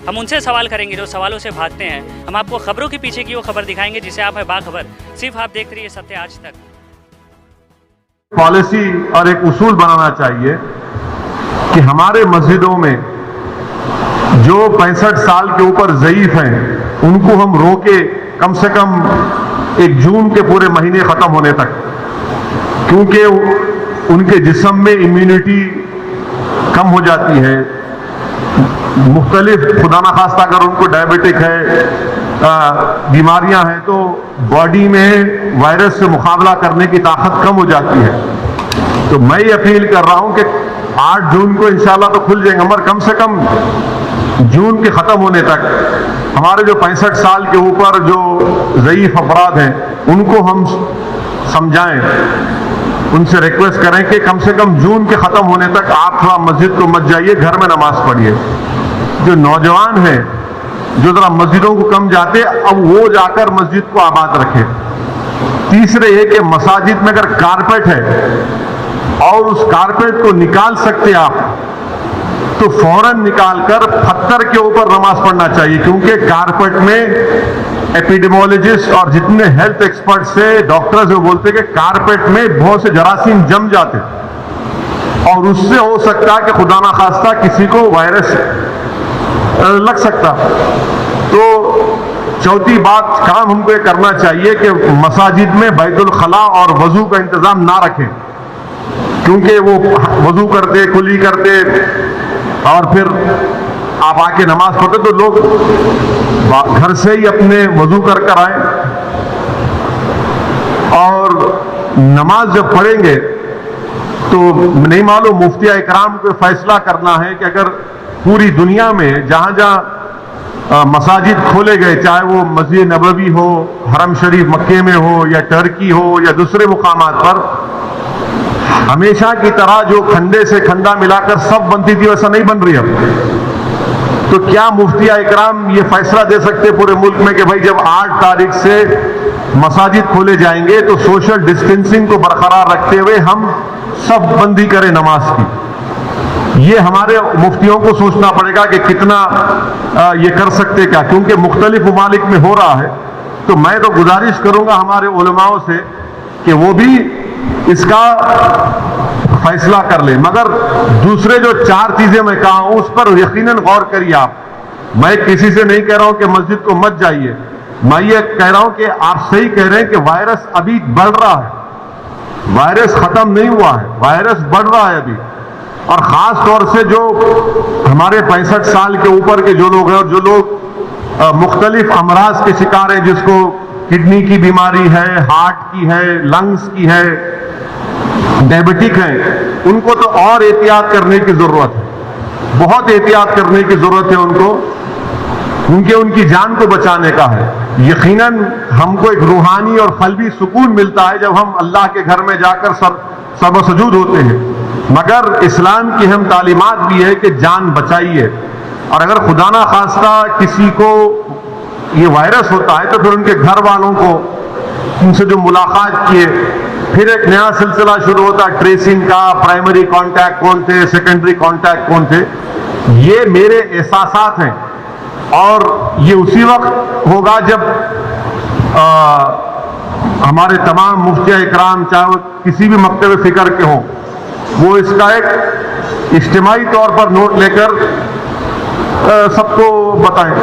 ہم ان سے سوال کریں گے جو سوالوں سے بھاگتے ہیں. ہم آپ کو خبروں کے پیچھے کی وہ خبر دکھائیں گے جسے آپ ہیں باخبر. صرف آپ دیکھ رہیے ستیہ آج تک. پالیسی اور ایک اصول بنانا چاہیے کہ ہمارے مسجدوں میں جو 65 سال کے اوپر ضعیف ہیں ان کو ہم روکے کم سے کم 1 جون کے پورے مہینے ختم ہونے تک، کیونکہ ان کے جسم میں امیونٹی کم ہو جاتی ہے. مختلف خدا نخواستہ اگر ان کو ڈائبٹک ہے، بیماریاں ہیں، تو باڈی میں وائرس سے مقابلہ کرنے کی طاقت کم ہو جاتی ہے. تو میں یہ اپیل کر رہا ہوں کہ 8 جون کو انشاءاللہ تو کھل جائیں گے، مگر کم سے کم جون کے ختم ہونے تک ہمارے جو 65 سال کے اوپر جو ضعیف افراد ہیں ان کو ہم سمجھائیں، ان سے ریکویسٹ کریں کہ کم سے کم جون کے ختم ہونے تک آپ تھوڑا مسجد کو مت جائیے، گھر میں نماز پڑھیے. جو نوجوان ہیں جو ذرا مسجدوں کو کم جاتے، اب وہ جا کر مسجد کو آباد رکھے. تیسرے یہ کہ مساجد میں اگر کارپیٹ ہے اور اس کارپیٹ کو نکال سکتے آپ تو فوراً نکال کر پتھر کے اوپر نماز پڑھنا چاہیے، کیونکہ کارپیٹ میں ایپیڈیمولوجسٹ اور جتنے ہیلتھ ایکسپرٹ سے ڈاکٹرز وہ بولتے کہ کارپیٹ میں بہت سے جراثیم جم جاتے اور اس سے ہو سکتا کہ خدا نخواستہ کسی کو وائرس لگ سکتا. تو چوتھی بات کام ہم کو یہ کرنا چاہیے کہ مساجد میں بیت الخلاء اور وضو کا انتظام نہ رکھیں، کیونکہ وہ وضو کرتے کلی کرتے اور پھر آپ آ کے نماز پڑھتے تو لوگ گھر سے ہی اپنے وضو کر آئیں اور نماز جب پڑھیں گے تو نہیں معلوم مفتی اکرام کو فیصلہ کرنا ہے کہ اگر پوری دنیا میں جہاں جہاں مساجد کھولے گئے، چاہے وہ مسجد نبوی ہو، حرم شریف مکے میں ہو یا ٹرکی ہو یا دوسرے مقامات پر، ہمیشہ کی طرح جو کھنڈے سے کھنڈا ملا کر سب بنتی تھی ویسا نہیں بن رہی اب. تو کیا مفتی اکرام یہ فیصلہ دے سکتے پورے ملک میں کہ بھائی جب 8 تاریخ سے مساجد کھولے جائیں گے تو سوشل ڈسٹینسنگ کو برقرار رکھتے ہوئے ہم سب بندی کریں نماز کی؟ یہ ہمارے مفتیوں کو سوچنا پڑے گا کہ کتنا یہ کر سکتے کیا، کیونکہ مختلف ممالک میں ہو رہا ہے. تو میں تو گزارش کروں گا ہمارے علماء سے کہ وہ بھی اس کا فیصلہ کر لیں. مگر دوسرے جو 4 چیزیں میں کہا ہوں اس پر یقیناً غور کریے آپ. میں کسی سے نہیں کہہ رہا ہوں کہ مسجد کو مت جائیے، میں یہ کہہ رہا ہوں کہ آپ صحیح کہہ رہے ہیں کہ وائرس ابھی بڑھ رہا ہے، وائرس ختم نہیں ہوا ہے، وائرس بڑھ رہا ہے ابھی. اور خاص طور سے جو ہمارے 65 سال کے اوپر کے جو لوگ ہیں اور جو لوگ مختلف امراض کے شکار ہیں، جس کو کڈنی کی بیماری ہے، ہارٹ کی ہے، لنگز کی ہے، ڈائبٹک ہیں، ان کو تو اور احتیاط کرنے کی ضرورت ہے، بہت احتیاط کرنے کی ضرورت ہے ان کو، کیونکہ ان کی جان کو بچانے کا ہے. یقیناً ہم کو ایک روحانی اور قلبی سکون ملتا ہے جب ہم اللہ کے گھر میں جا کر سر و سجود ہوتے ہیں، مگر اسلام کی اہم تعلیمات بھی ہے کہ جان بچائیے. اور اگر خدا نہ خواستہ کسی کو یہ وائرس ہوتا ہے تو پھر ان کے گھر والوں کو ان سے جو ملاقات کیے، پھر ایک نیا سلسلہ شروع ہوتا ہے ٹریسنگ کا. پرائمری کانٹیکٹ کون تھے، سیکنڈری کانٹیکٹ کون تھے. یہ میرے احساسات ہیں اور یہ اسی وقت ہوگا جب ہمارے تمام مفتی اکرام چاہے وہ کسی بھی مکتب فکر کے ہوں، وہ اس کا ایک اجتماعی طور پر نوٹ لے کر سب کو بتائیں.